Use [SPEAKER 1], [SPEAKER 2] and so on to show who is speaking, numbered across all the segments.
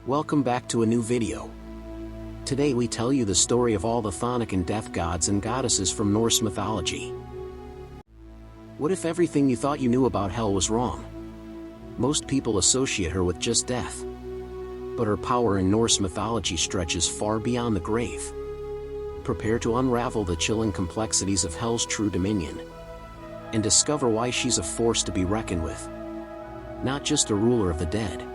[SPEAKER 1] Welcome back to a new video. Today we tell you the story of all the chthonic and death gods and goddesses from Norse mythology. What if everything you thought you knew about Hel was wrong? Most people associate her with just death. But her power in Norse mythology stretches far beyond the grave. Prepare to unravel the chilling complexities of Hel's true dominion and discover why she's a force to be reckoned with. Not just a ruler of the dead,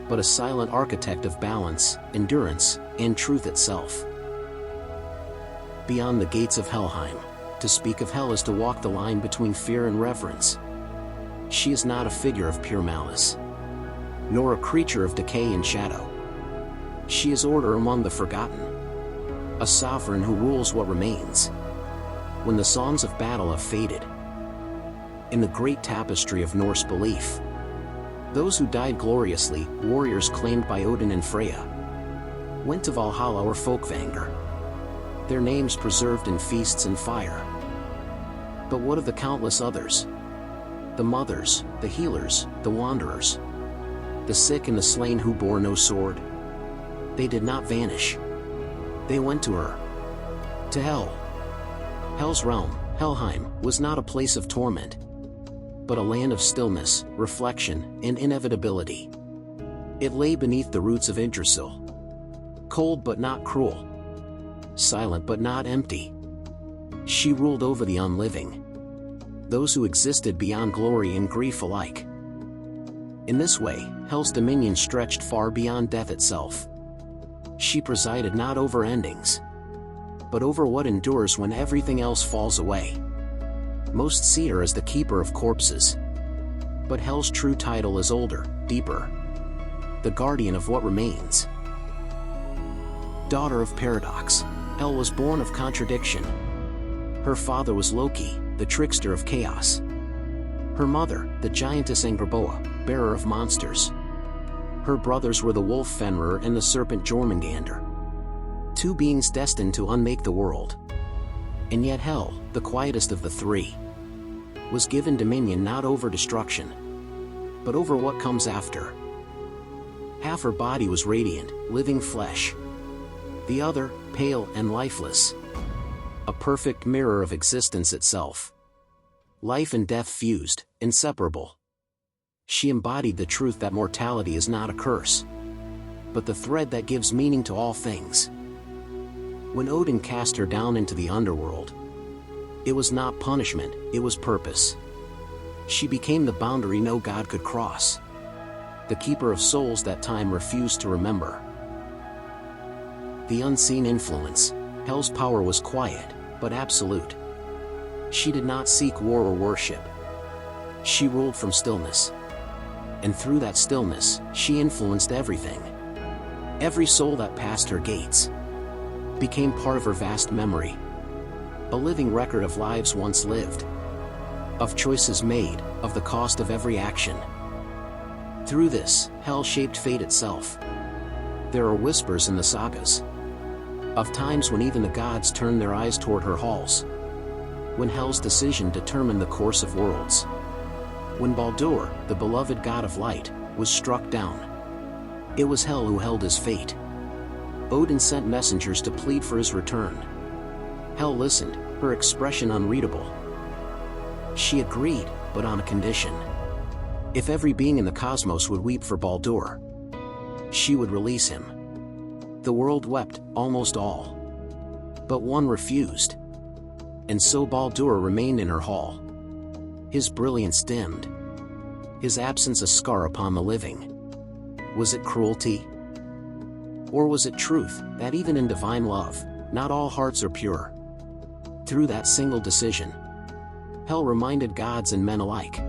[SPEAKER 1] but a silent architect of balance, endurance, and truth itself. Beyond the gates of Helheim, to speak of Hel is to walk the line between fear and reverence. She is not a figure of pure malice, nor a creature of decay and shadow. She is order among the forgotten, a sovereign who rules what remains. When the songs of battle have faded, in the great tapestry of Norse belief, those who died gloriously, warriors claimed by Odin and Freya, went to Valhalla or Folkvanger, their names preserved in feasts and fire. But what of the countless others? The mothers, the healers, the wanderers, the sick and the slain who bore no sword? They did not vanish. They went to her, to Hel. Hel's realm, Helheim, was not a place of torment, but a land of stillness, reflection, and inevitability. It lay beneath the roots of Yggdrasil, cold but not cruel, silent but not empty. She ruled over the unliving, those who existed beyond glory and grief alike. In this way, Hel's dominion stretched far beyond death itself. She presided not over endings, but over what endures when everything else falls away. Most see her as the keeper of corpses, but Hel's true title is older, deeper, the guardian of what remains. Daughter of paradox, Hel was born of contradiction. Her father was Loki, the trickster of chaos. Her mother, the giantess Angrboda, bearer of monsters. Her brothers were the wolf Fenrir and the serpent Jormungandr, two beings destined to unmake the world. And yet Hel, the quietest of the three, was given dominion not over destruction, but over what comes after. Half her body was radiant, living flesh. The other, pale and lifeless, a perfect mirror of existence itself. Life and death fused, inseparable. She embodied the truth that mortality is not a curse, but the thread that gives meaning to all things. When Odin cast her down into the underworld, it was not punishment, it was purpose. She became the boundary no god could cross, the keeper of souls that time refused to remember. The unseen influence, Hel's power was quiet, but absolute. She did not seek war or worship. She ruled from stillness. And through that stillness, she influenced everything. Every soul that passed her gates became part of her vast memory, a living record of lives once lived, of choices made, of the cost of every action. Through this, Hel shaped fate itself. There are whispers in the sagas of times when even the gods turned their eyes toward her halls, when Hel's decision determined the course of worlds. When Baldur, the beloved god of light, was struck down, it was Hel who held his fate. Odin sent messengers to plead for his return. Hel listened, her expression unreadable. She agreed, but on a condition. If every being in the cosmos would weep for Baldur, she would release him. The world wept, almost all. But one refused. And so Baldur remained in her hall, his brilliance dimmed, his absence a scar upon the living. Was it cruelty? Or was it truth, that even in divine love, not all hearts are pure? Through that single decision, Hel reminded gods and men alike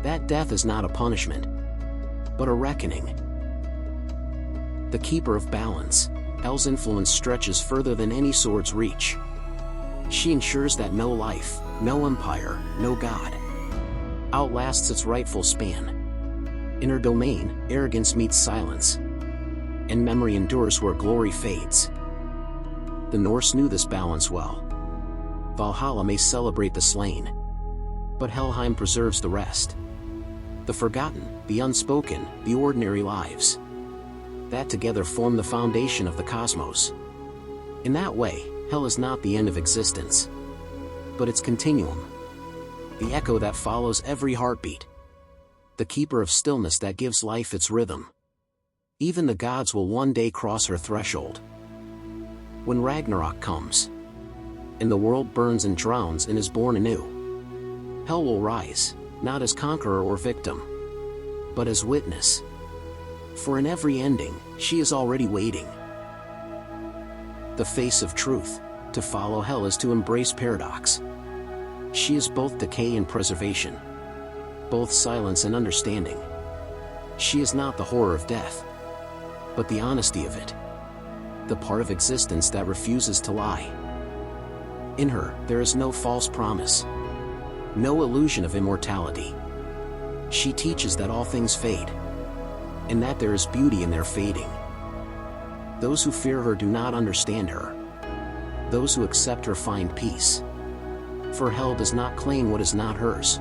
[SPEAKER 1] that death is not a punishment, but a reckoning. The keeper of balance, Hel's influence stretches further than any sword's reach. She ensures that no life, no empire, no god outlasts its rightful span. In her domain, arrogance meets silence, and memory endures where glory fades. The Norse knew this balance well. Valhalla may celebrate the slain, but Helheim preserves the rest. The forgotten, the unspoken, the ordinary lives. that together form the foundation of the cosmos. In that way, hell is not the end of existence, but its continuum, the echo that follows every heartbeat, the keeper of stillness that gives life its rhythm. Even the gods will one day cross her threshold. When Ragnarok comes, and the world burns and drowns and is born anew, hell will rise, not as conqueror or victim, but as witness. For in every ending, she is already waiting. The face of truth. To follow hell is to embrace paradox. She is both decay and preservation, both silence and understanding. She is not the horror of death, but the honesty of it, the part of existence that refuses to lie. In her, there is no false promise, no illusion of immortality. She teaches that all things fade, and that there is beauty in their fading. Those who fear her do not understand her. Those who accept her find peace. For hell does not claim what is not hers.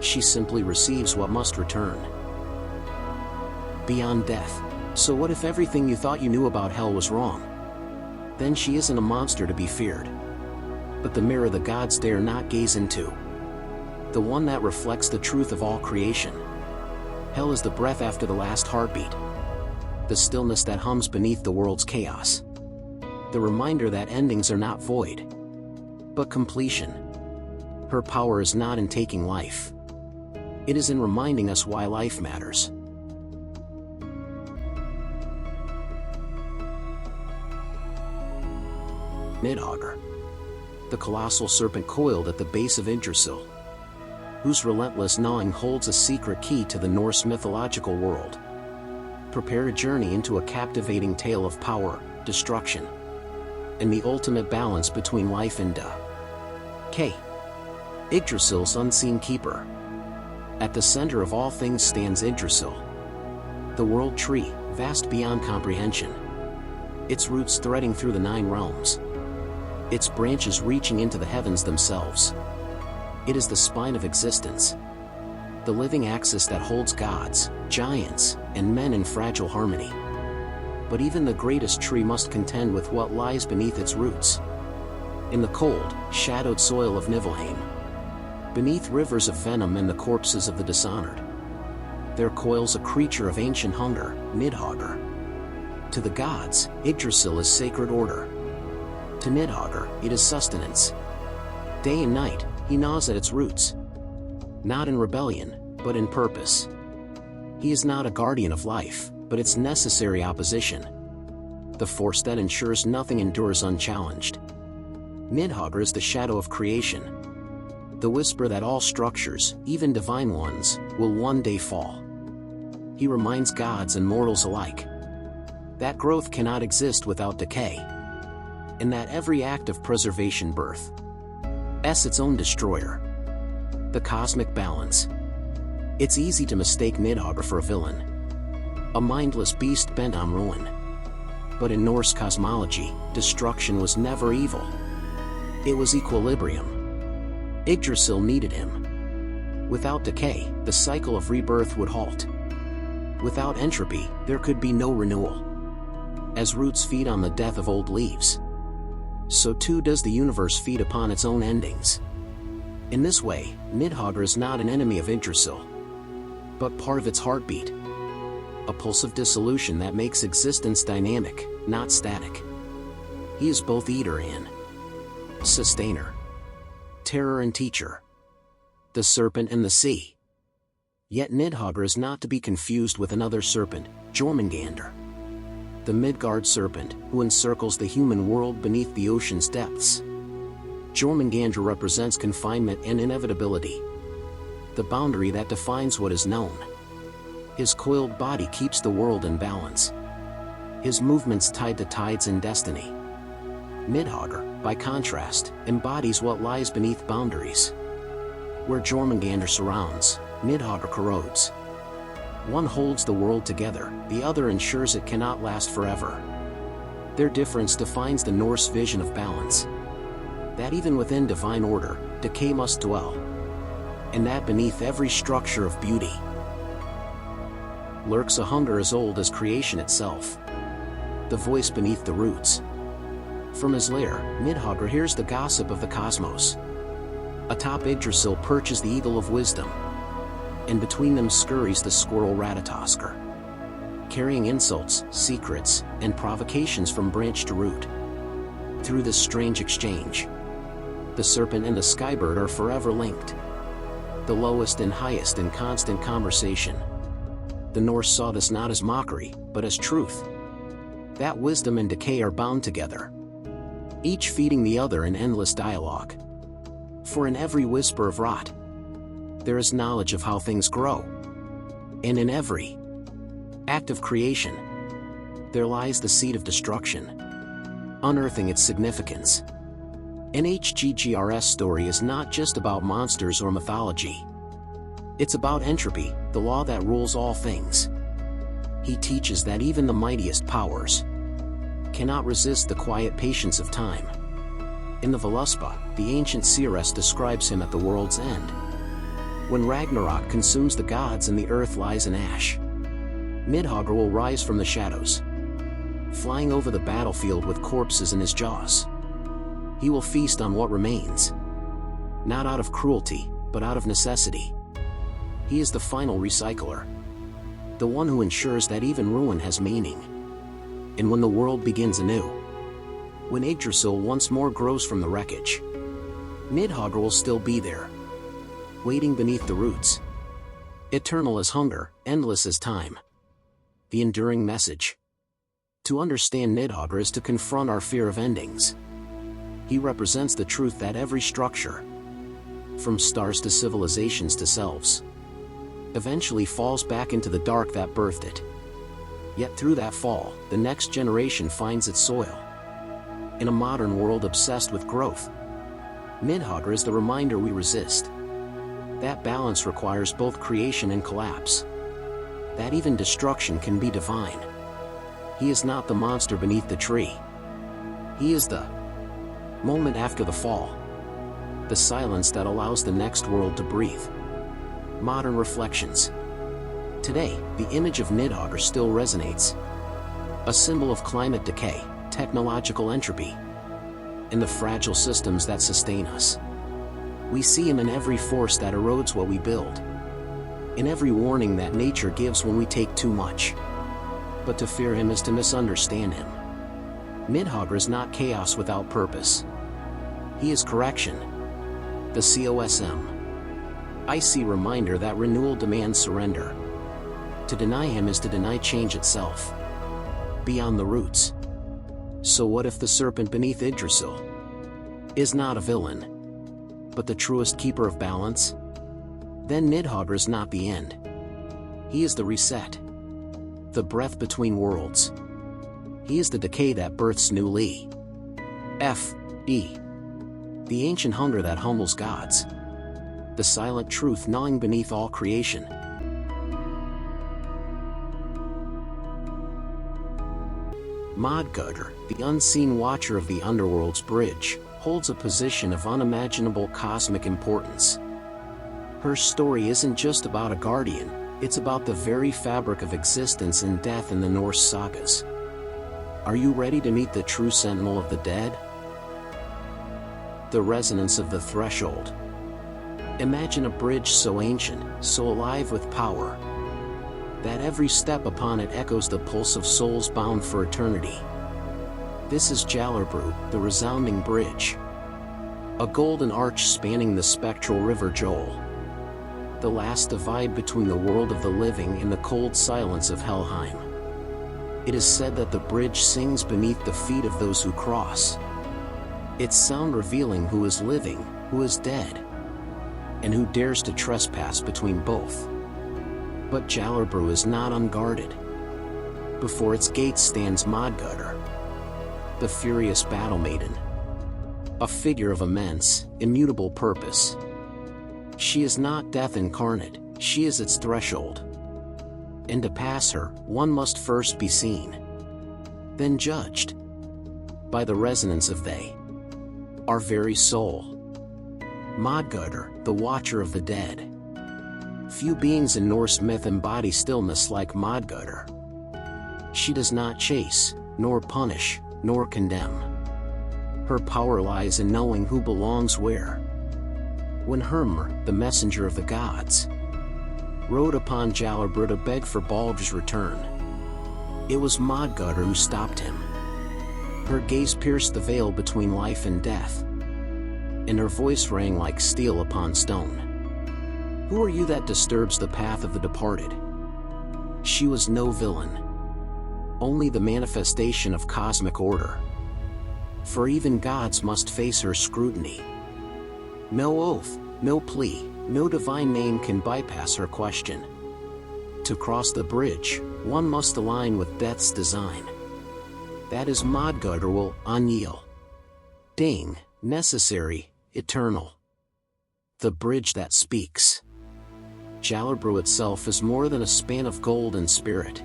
[SPEAKER 1] She simply receives what must return. Beyond death. So what if everything you thought you knew about hell was wrong? Then she isn't a monster to be feared, but the mirror the gods dare not gaze into, the one that reflects the truth of all creation. Hell is the breath after the last heartbeat, the stillness that hums beneath the world's chaos, the reminder that endings are not void, but completion. Her power is not in taking life. It is in reminding us why life matters. Nidhogger, the colossal serpent coiled at the base of Yggdrasil, whose relentless gnawing holds a secret key to the Norse mythological world. Prepare a journey into a captivating tale of power, destruction, and the ultimate balance between life and decay. Yggdrasil's unseen keeper. At the center of all things stands Yggdrasil, the world tree, vast beyond comprehension, its roots threading through the 9 realms, its branches reaching into the heavens themselves. It is the spine of existence, the living axis that holds gods, giants, and men in fragile harmony. But even the greatest tree must contend with what lies beneath its roots. In the cold, shadowed soil of Niflheim, beneath rivers of venom and the corpses of the dishonored, there coils a creature of ancient hunger, Nidhogger. To the gods, Yggdrasil is sacred order. To Nidhogger, it is sustenance. Day and night, he gnaws at its roots. Not in rebellion, but in purpose. He is not a guardian of life, but its necessary opposition, the force that ensures nothing endures unchallenged. Nidhogger is the shadow of creation, the whisper that all structures, even divine ones, will one day fall. He reminds gods and mortals alike that growth cannot exist without decay, and that every act of preservation births its own destroyer. The cosmic balance. It's easy to mistake Nidhogger for a villain, a mindless beast bent on ruin. But in Norse cosmology, destruction was never evil. It was equilibrium. Yggdrasil needed him. Without decay, the cycle of rebirth would halt. Without entropy, there could be no renewal. As roots feed on the death of old leaves, so too does the universe feed upon its own endings. In this way, Nidhogger is not an enemy of Yggdrasil, but part of its heartbeat, a pulse of dissolution that makes existence dynamic, not static. He is both eater and sustainer, terror and teacher, the serpent and the sea. Yet Nidhogger is not to be confused with another serpent, Jormungandr, the Midgard serpent, who encircles the human world beneath the ocean's depths. Jormungandr represents confinement and inevitability, the boundary that defines what is known. His coiled body keeps the world in balance, his movements tied to tides and destiny. Nidhogger, by contrast, embodies what lies beneath boundaries. Where Jormungandr surrounds, Nidhogger corrodes. One holds the world together, the other ensures it cannot last forever. Their difference defines the Norse vision of balance. That even within divine order, decay must dwell, and that beneath every structure of beauty lurks a hunger as old as creation itself. The voice beneath the roots. From his lair, Midhogger hears the gossip of the cosmos. Atop Yggdrasil perches the eagle of wisdom, and between them scurries the squirrel Ratatoskr, carrying insults, secrets, and provocations from branch to root. Through this strange exchange, the serpent and the skybird are forever linked, the lowest and highest in constant conversation. The Norse saw this not as mockery, but as truth. That wisdom and decay are bound together, each feeding the other in endless dialogue. For in every whisper of rot, there is knowledge of how things grow. And in every act of creation, there lies the seed of destruction, unearthing its significance. An HGGRS story is not just about monsters or mythology. It's about entropy, the law that rules all things. He teaches that even the mightiest powers cannot resist the quiet patience of time. In the Voluspa, the ancient seeress describes him at the world's end, when Ragnarok consumes the gods and the earth lies in ash. Midhogger will rise from the shadows, flying over the battlefield with corpses in his jaws. He will feast on what remains, not out of cruelty, but out of necessity. He is the final recycler, the one who ensures that even ruin has meaning. And when the world begins anew, when Yggdrasil once more grows from the wreckage, Midhogger will still be there, waiting beneath the roots. Eternal as hunger, endless as time. The enduring message. To understand Midhogger is to confront our fear of endings. He represents the truth that every structure, from stars to civilizations to selves, eventually falls back into the dark that birthed it. Yet through that fall, the next generation finds its soil. In a modern world obsessed with growth, Midhogger is the reminder we resist. That balance requires both creation and collapse. That even destruction can be divine. He is not the monster beneath the tree. He is the moment after the fall, the silence that allows the next world to breathe. Modern reflections. Today, the image of Midhogger still resonates. A symbol of climate decay, technological entropy, and the fragile systems that sustain us. We see him in every force that erodes what we build, in every warning that nature gives when we take too much. But to fear him is to misunderstand him. Midhogger is not chaos without purpose. He is correction. The COSM. Icy reminder that renewal demands surrender. To deny him is to deny change itself. Beyond the roots. So what if the serpent beneath Yggdrasil is not a villain, but the truest keeper of balance? Then Midhogger is not the end. He is the reset. The breath between worlds. He is the decay that births new Lee. F.E. The ancient hunger that humbles gods. The silent truth gnawing beneath all creation. Midgardr, the unseen watcher of the underworld's bridge, holds a position of unimaginable cosmic importance. Her story isn't just about a guardian, it's about the very fabric of existence and death in the Norse sagas. Are you ready to meet the true sentinel of the dead? The resonance of the threshold. Imagine a bridge so ancient, so alive with power, that every step upon it echoes the pulse of souls bound for eternity. This is Gjallarbru, the resounding bridge. A golden arch spanning the spectral river Joel. The last divide between the world of the living and the cold silence of Helheim. It is said that the bridge sings beneath the feet of those who cross. Its sound revealing who is living, who is dead, and who dares to trespass between both. But Gjallarbru is not unguarded. Before its gates stands Midgardr, the furious battle maiden. A figure of immense, immutable purpose. She is not death incarnate, she is its threshold. And to pass her, one must first be seen, then judged, by the resonance of they, our very soul. Midgardr, the watcher of the dead. Few beings in Norse myth embody stillness like Modgutter. She does not chase, nor punish, nor condemn. Her power lies in knowing who belongs where. When Hermr, the messenger of the gods, rode upon Gjallarbru to beg for Baldr's return, it was Modgutter who stopped him. Her gaze pierced the veil between life and death, and her voice rang like steel upon stone. Who are you that disturbs the path of the departed? She was no villain, only the manifestation of cosmic order. For even gods must face her scrutiny. No oath, no plea, no divine name can bypass her question. To cross the bridge, one must align with death's design. That is Modgutter will Anil. Ding, necessary, eternal. The bridge that speaks. Gjallarbru itself is more than a span of gold and spirit.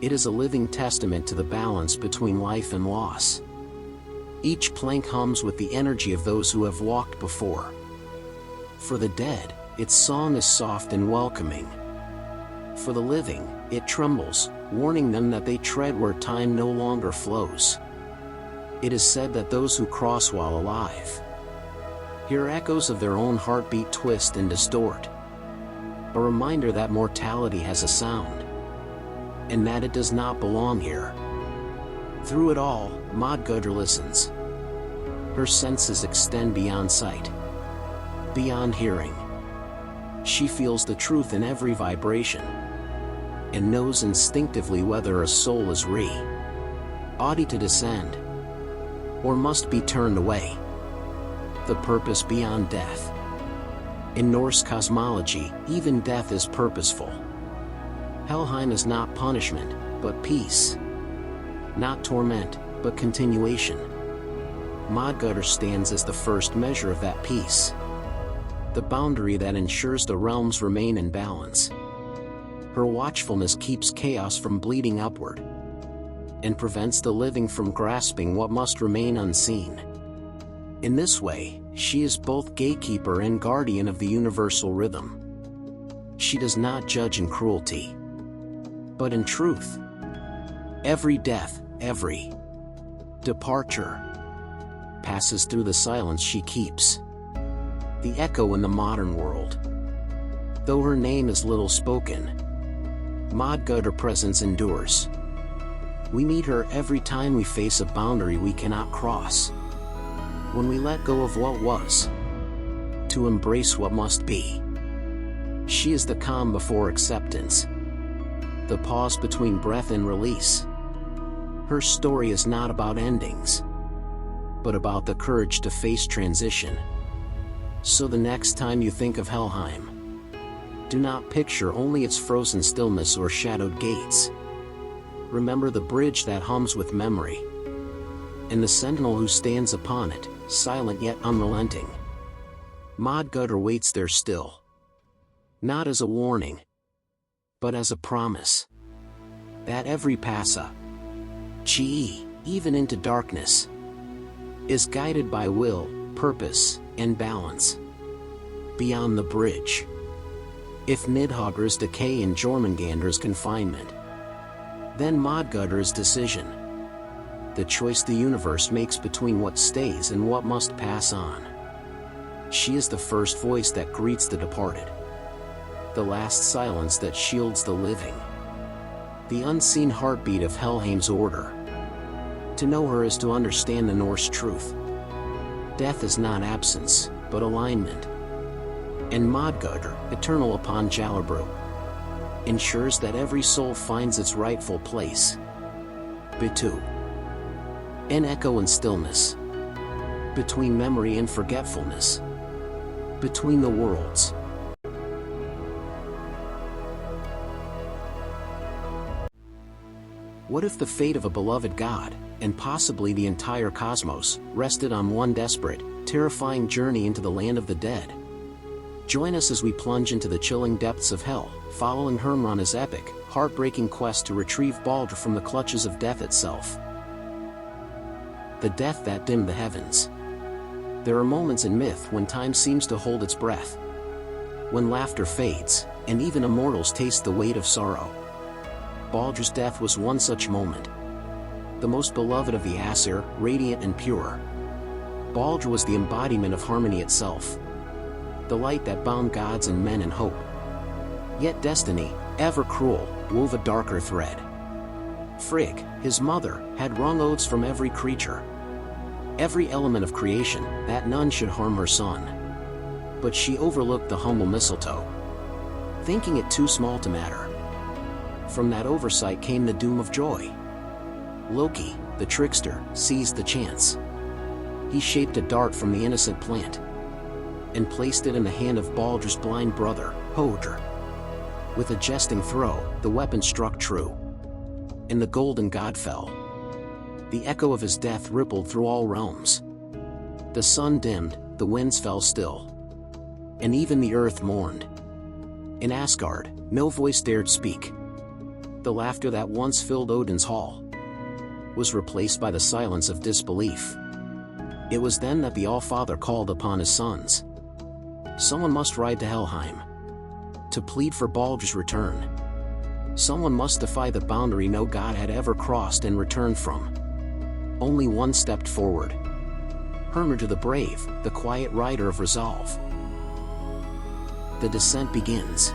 [SPEAKER 1] It is a living testament to the balance between life and loss. Each plank hums with the energy of those who have walked before. For the dead, its song is soft and welcoming. For the living, it trembles, warning them that they tread where time no longer flows. It is said that those who cross while alive hear echoes of their own heartbeat twist and distort. A reminder that mortality has a sound, and that it does not belong here. Through it all, Modgutter listens. Her senses extend beyond sight, beyond hearing. She feels the truth in every vibration, and knows instinctively whether a soul is ready to descend, or must be turned away. The purpose beyond death. In Norse cosmology, even death is purposeful. Helheim is not punishment, but peace. Not torment, but continuation. Modgutter stands as the first measure of that peace, the boundary that ensures the realms remain in balance. Her watchfulness keeps chaos from bleeding upward, and prevents the living from grasping what must remain unseen. In this way, she is both gatekeeper and guardian of the universal rhythm. She does not judge in cruelty, but in truth. Every death, every departure, passes through the silence she keeps, the echo in the modern world. Though her name is little spoken, Modgutter presence endures. We meet her every time we face a boundary we cannot cross. When we let go of what was, to embrace what must be. She is the calm before acceptance, the pause between breath and release. Her story is not about endings, but about the courage to face transition. So the next time you think of Helheim, do not picture only its frozen stillness or shadowed gates. Remember the bridge that hums with memory, and the sentinel who stands upon it, silent yet unrelenting. Modgutter waits there still, not as a warning, but as a promise, that every passa, even into darkness, is guided by will, purpose, and balance. Beyond the bridge, if Nidhogger's decay and Jormungandr's confinement, then Modgutter's decision, the choice the universe makes between what stays and what must pass on. She is the first voice that greets the departed, the last silence that shields the living, the unseen heartbeat of Helheim's order. To know her is to understand the Norse truth. Death is not absence, but alignment. And Modgutter, eternal upon Gjallarbru, ensures that every soul finds its rightful place. Bitu. In echo and stillness. Between memory and forgetfulness. Between the worlds. What if the fate of a beloved god, and possibly the entire cosmos, rested on one desperate, terrifying journey into the land of the dead? Join us as we plunge into the chilling depths of hell, following Hermr on his epic, heartbreaking quest to retrieve Baldr from the clutches of death itself. The death that dimmed the heavens. There are moments in myth when time seems to hold its breath. when laughter fades, and even immortals taste the weight of sorrow. Baldr's death was one such moment. The most beloved of the Aesir, radiant and pure. Baldr was the embodiment of harmony itself. The light that bound gods and men in hope. Yet destiny, ever cruel, wove a darker thread. Frigg, his mother, had wrung oaths from every creature, every element of creation, that none should harm her son. But she overlooked the humble mistletoe, thinking it too small to matter. From that oversight came the doom of joy. Loki, the trickster, seized the chance. He shaped a dart from the innocent plant and placed it in the hand of Baldr's blind brother, Hodr. With a jesting throw, the weapon struck true, and the golden god fell. The echo of his death rippled through all realms. The sun dimmed, the winds fell still, and even the earth mourned. In Asgard, no voice dared speak. The laughter that once filled Odin's hall was replaced by the silence of disbelief. It was then that the All-Father called upon his sons. Someone must ride to Helheim to plead for Baldr's return. Someone must defy the boundary no god had ever crossed and returned from. Only one stepped forward. Hermodr the brave, the quiet rider of resolve. The descent begins.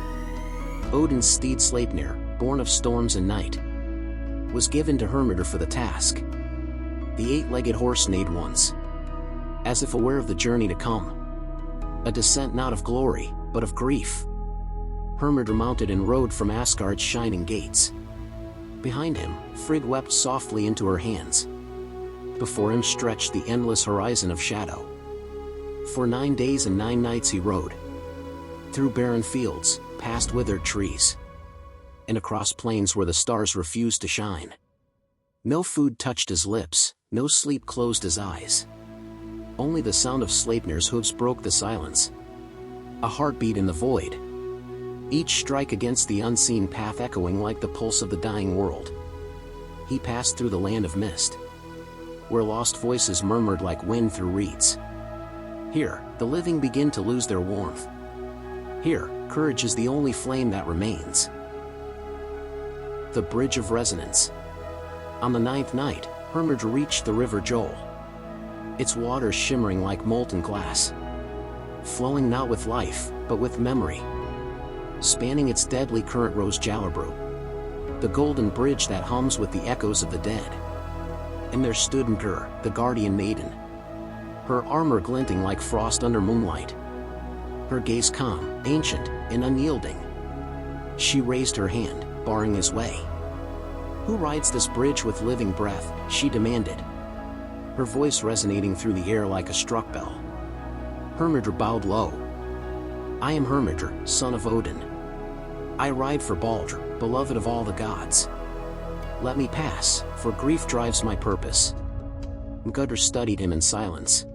[SPEAKER 1] Odin's steed Sleipnir, born of storms and night, was given to Hermodr for the task. The eight-legged horse neighed once, as if aware of the journey to come. A descent not of glory, but of grief. Hermodr mounted and rode from Asgard's shining gates. Behind him, Frigg wept softly into her hands. Before him stretched the endless horizon of shadow. For 9 days and 9 nights he rode, through barren fields, past withered trees, and across plains where the stars refused to shine. No food touched his lips, no sleep closed his eyes. Only the sound of Sleipnir's hooves broke the silence. A heartbeat in the void, each strike against the unseen path echoing like the pulse of the dying world. He passed through the land of mist, where lost voices murmured like wind through reeds. Here, the living begin to lose their warmth. Here, courage is the only flame that remains. The Bridge of Resonance. On the 9th night, Hermodr reached the river Joel, its waters shimmering like molten glass, flowing not with life, but with memory. Spanning its deadly current rose Jalabru, the golden bridge that hums with the echoes of the dead. And there stood Ngur, the guardian maiden, her armor glinting like frost under moonlight, her gaze calm, ancient, and unyielding. She raised her hand, barring his way. "Who rides this bridge with living breath?" she demanded, her voice resonating through the air like a struck bell. Hermodr bowed low. "I am Hermodr, son of Odin. I ride for Baldr, beloved of all the gods. Let me pass, for grief drives my purpose." Ngudr studied him in silence.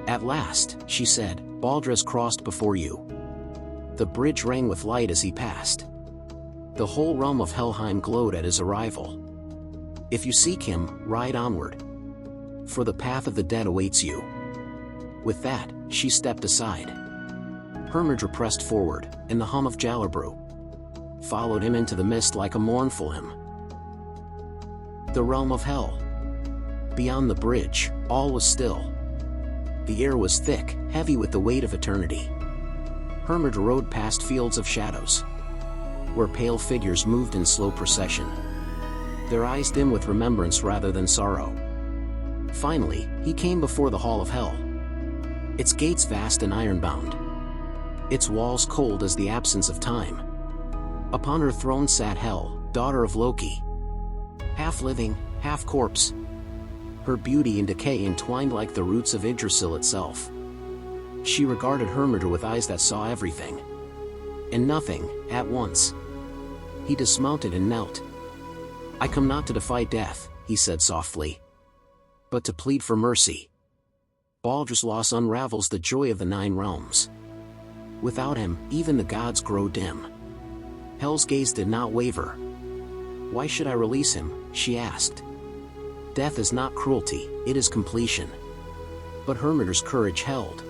[SPEAKER 1] "At last," she said, "Baldr has crossed before you." The bridge rang with light as he passed. The whole realm of Helheim glowed at his arrival. "If you seek him, ride onward, for the path of the dead awaits you." With that, she stepped aside. Hermodr pressed forward, and the hum of Jalabru followed him into the mist like a mournful hymn. The realm of Hel. Beyond the bridge, all was still. The air was thick, heavy with the weight of eternity. Hermodr rode past fields of shadows, where pale figures moved in slow procession, their eyes dim with remembrance rather than sorrow. Finally, he came before the Hall of Hel, its gates vast and iron-bound, its walls cold as the absence of time. Upon her throne sat Hel, daughter of Loki, half living, half corpse, her beauty and decay entwined like the roots of Yggdrasil itself. She regarded Hermodr with eyes that saw everything and nothing, at once. He dismounted and knelt. "I come not to defy death," he said softly, "but to plead for mercy." Baldr's loss unravels the joy of the 9 realms. Without him, even the gods grow dim. Hel's gaze did not waver. "Why should I release him?" she asked. "Death is not cruelty, it is completion." But Hermodr's courage held.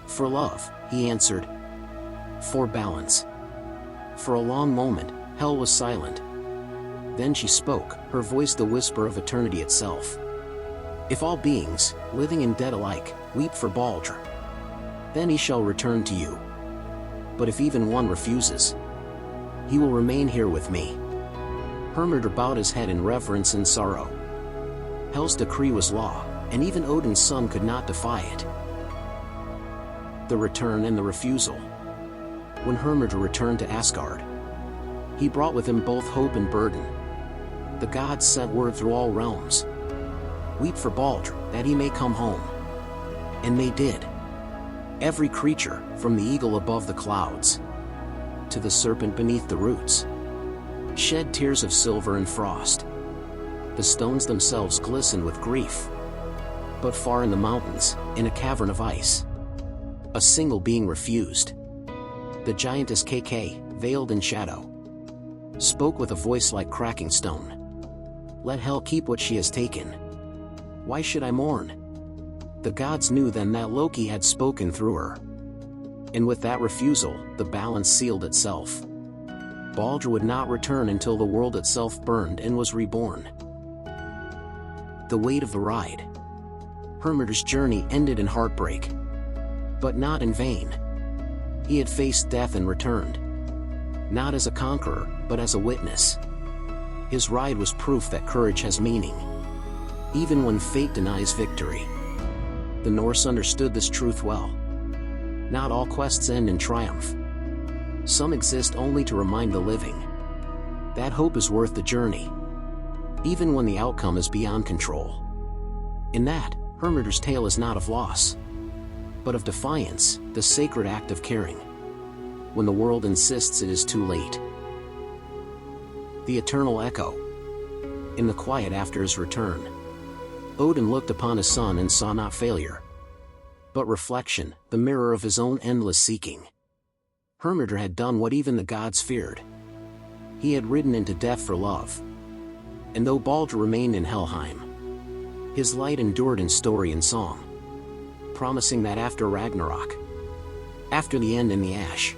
[SPEAKER 1] "For love," he answered. For balance. For a long moment, Hel was silent. Then she spoke, her voice the whisper of eternity itself. If all beings, living and dead alike, weep for Baldr, then he shall return to you. But if even one refuses, he will remain here with me. Hermodr bowed his head in reverence and sorrow. Hel's decree was law, and even Odin's son could not defy it. The return and the refusal. When Hermodr returned to Asgard, he brought with him both hope and burden. The gods sent word through all realms. Weep for Baldr, that he may come home. And they did. Every creature, from the eagle above the clouds to the serpent beneath the roots, shed tears of silver and frost. The stones themselves glistened with grief. But far in the mountains, in a cavern of ice, a single being refused. The giantess KK, veiled in shadow, spoke with a voice like cracking stone. Let Hel keep what she has taken. Why should I mourn? The gods knew then that Loki had spoken through her. And with that refusal, the balance sealed itself. Baldr would not return until the world itself burned and was reborn. The weight of the ride. Hermodr's journey ended in heartbreak. But not in vain. He had faced death and returned. Not as a conqueror, but as a witness. His ride was proof that courage has meaning, even when fate denies victory. The Norse understood this truth well. Not all quests end in triumph. Some exist only to remind the living that hope is worth the journey, even when the outcome is beyond control. In that, Hermodr's tale is not of loss, but of defiance, the sacred act of caring, when the world insists it is too late. The eternal echo. In the quiet after his return, Odin looked upon his son and saw not failure, but reflection, the mirror of his own endless seeking. Hermodr had done what even the gods feared. He had ridden into death for love. And though Baldr remained in Helheim, his light endured in story and song, promising that after Ragnarok, after the end in the ash,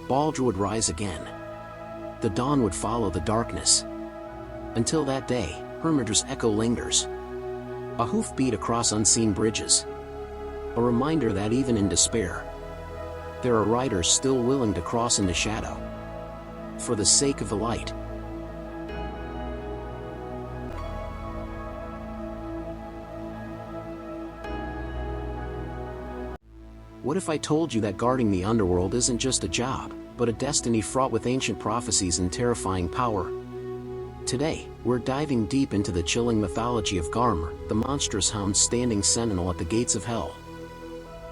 [SPEAKER 1] Baldr would rise again. The dawn would follow the darkness. Until that day, Hermodr's echo lingers. A hoofbeat across unseen bridges. A reminder that even in despair, there are riders still willing to cross into shadow, for the sake of the light. What if I told you that guarding the underworld isn't just a job, but a destiny fraught with ancient prophecies and terrifying power? Today, we're diving deep into the chilling mythology of Garmr, the monstrous hound standing sentinel at the gates of Hell.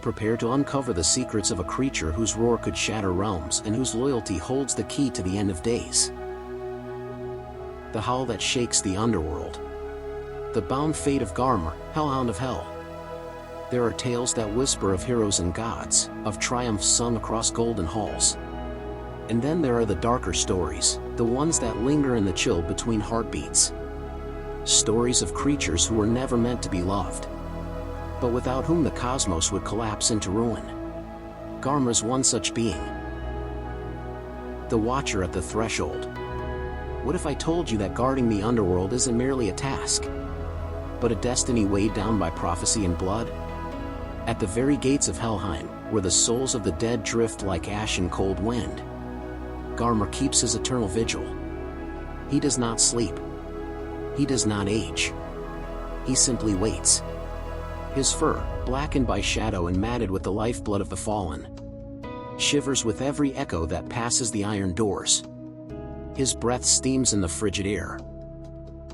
[SPEAKER 1] Prepare to uncover the secrets of a creature whose roar could shatter realms and whose loyalty holds the key to the end of days. The howl that shakes the underworld. The bound fate of Garmr, Hellhound of Hell. There are tales that whisper of heroes and gods, of triumphs sung across golden halls. And then there are the darker stories, the ones that linger in the chill between heartbeats. Stories of creatures who were never meant to be loved, but without whom the cosmos would collapse into ruin. Garmr's one such being. The Watcher at the Threshold. What if I told you that guarding the underworld isn't merely a task, but a destiny weighed down by prophecy and blood? At the very gates of Helheim, where the souls of the dead drift like ash in cold wind, Garmr keeps his eternal vigil. He does not sleep. He does not age. He simply waits. His fur, blackened by shadow and matted with the lifeblood of the fallen, shivers with every echo that passes the iron doors. His breath steams in the frigid air,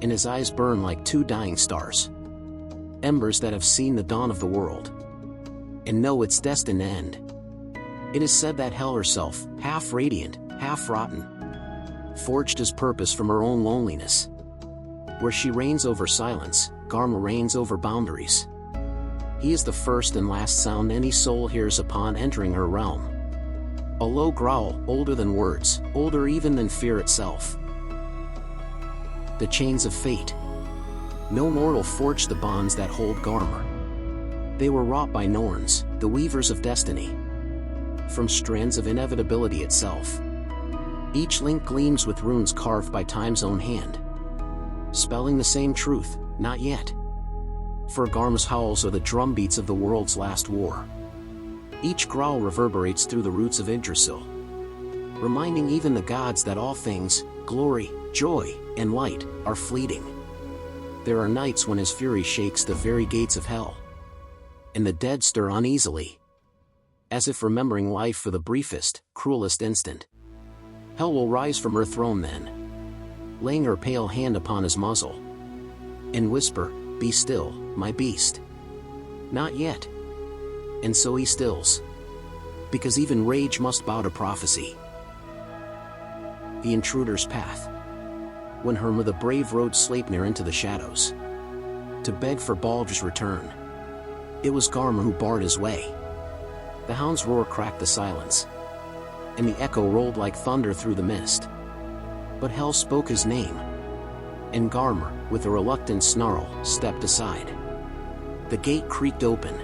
[SPEAKER 1] and his eyes burn like two dying stars, embers that have seen the dawn of the world, and know its destined end. It is said that Hel herself, half radiant, half rotten, forged his purpose from her own loneliness. Where she reigns over silence, Garmr reigns over boundaries. He is the first and last sound any soul hears upon entering her realm. A low growl, older than words, older even than fear itself. The chains of fate. No mortal forged the bonds that hold Garmr. They were wrought by Norns, the weavers of destiny. from strands of inevitability itself. Each link gleams with runes carved by time's own hand, spelling the same truth: not yet. For Garm's howls are the drumbeats of the world's last war. Each growl reverberates through the roots of Yggdrasil, reminding even the gods that all things, glory, joy, and light, are fleeting. There are nights when his fury shakes the very gates of hell, and the dead stir uneasily, as if remembering life for the briefest, cruelest instant. Hell will rise from her throne then, laying her pale hand upon his muzzle, and whisper, "Be still, my beast. Not yet." And so he stills, because even rage must bow to prophecy. The intruder's path. When Herma the brave rode Sleipnir into the shadows, to beg for Baldr's return, it was Garm who barred his way. The hound's roar cracked the silence, and the echo rolled like thunder through the mist. But Hel spoke his name, and Garm, with a reluctant snarl, stepped aside. The gate creaked open,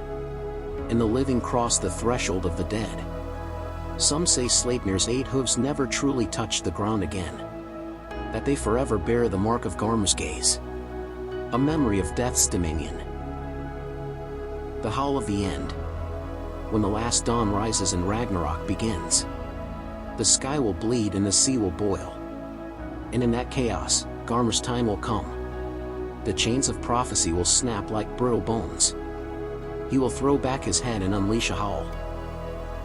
[SPEAKER 1] and the living crossed the threshold of the dead. Some say Sleipnir's 8 hooves never truly touched the ground again, that they forever bear the mark of Garm's gaze, a memory of death's dominion. The howl of the end. When the last dawn rises and Ragnarok begins, the sky will bleed and the sea will boil. And in that chaos, Garm's time will come. The chains of prophecy will snap like brittle bones. He will throw back his head and unleash a howl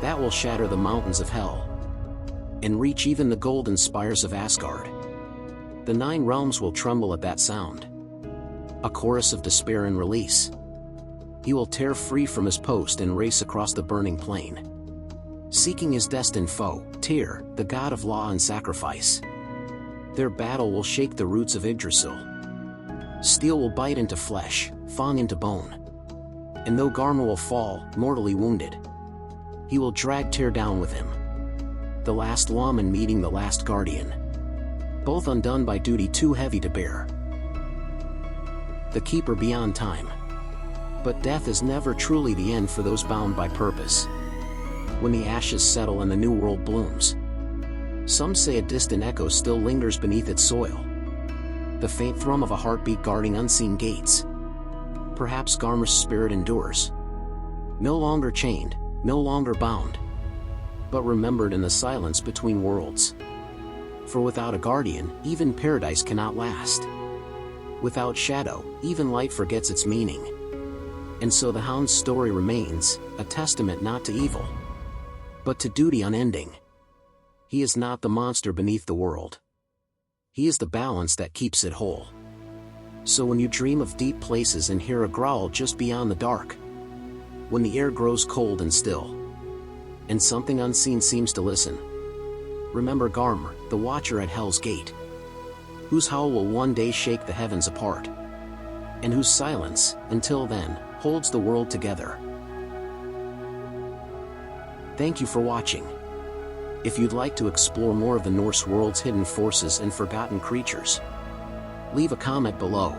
[SPEAKER 1] that will shatter the mountains of hell, and reach even the golden spires of Asgard. The 9 realms will tremble at that sound, a chorus of despair and release. He will tear free from his post and race across the burning plain, seeking his destined foe, Tyr, the god of law and sacrifice. Their battle will shake the roots of Yggdrasil. Steel will bite into flesh, fang into bone. And though Garm will fall, mortally wounded, he will drag Tyr down with him. The last lawman meeting the last guardian, both undone by duty too heavy to bear. The keeper beyond time. But death is never truly the end for those bound by purpose. When the ashes settle and the new world blooms, some say a distant echo still lingers beneath its soil, the faint thrum of a heartbeat guarding unseen gates. Perhaps Garm's spirit endures, no longer chained, no longer bound, but remembered in the silence between worlds. For without a guardian, even paradise cannot last. Without shadow, even light forgets its meaning. And so the hound's story remains, a testament not to evil, but to duty unending. He is not the monster beneath the world. He is the balance that keeps it whole. So when you dream of deep places and hear a growl just beyond the dark, when the air grows cold and still, and something unseen seems to listen, remember Garm, the watcher at Hell's gate, whose howl will one day shake the heavens apart, and whose silence, until then, holds the world together. Thank you for watching. If you'd like to explore more of the Norse world's hidden forces and forgotten creatures, leave a comment below.